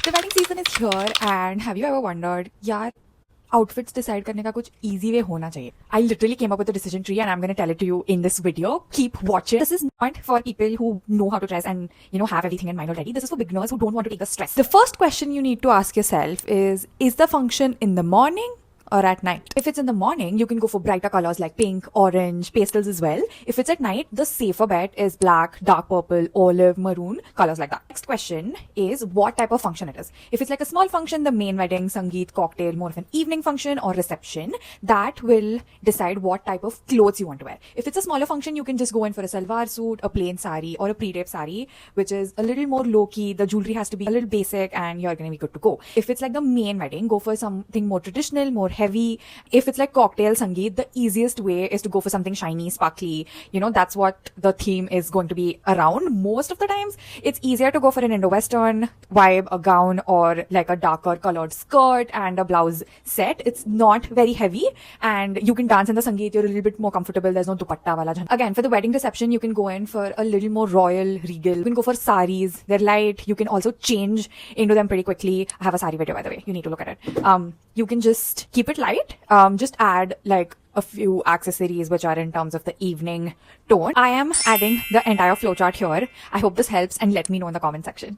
The wedding season is here and have you ever wondered, यार outfits decide करने का कुछ easy way होना चाहिए. I literally came up with a decision tree and I'm going to tell it to you in this video. Keep watching. This is not for people who know how to dress and have everything in mind already. This is for beginners who don't want to take the stress. The first question you need to ask yourself is the function in the morning or at night? If it's in the morning, you can go for brighter colors like pink, orange, pastels as well. If it's at night, the safer bet is black, dark purple, olive, maroon, colors like that. Next question is what type of function it is. If it's like a small function, the main wedding, sangeet, cocktail, more of an evening function or reception, that will decide what type of clothes you want to wear. If it's a smaller function, you can just go in for a salwar suit, a plain sari or a pre-drape sari, which is a little more low-key. The jewelry has to be a little basic and you're going to be good to go. If it's like the main wedding, go for something more traditional, more heavy. If it's like cocktail sangeet, the easiest way is to go for something shiny, sparkly. That's what the theme is going to be around. Most of the times, it's easier to go for an Indo-Western vibe, a gown or like a darker colored skirt and a blouse set. It's not very heavy and you can dance in the sangeet. You're a little bit more comfortable. There's no dupatta wala jhan. Again, for the wedding reception, you can go in for a little more royal, regal. You can go for saris. They're light. You can also change into them pretty quickly. I have a sari video, by the way. You need to look at it. You can just keep it light. Just add like a few accessories which are in terms of the evening tone. I am adding the entire flowchart here. I hope this helps and let me know in the comment section.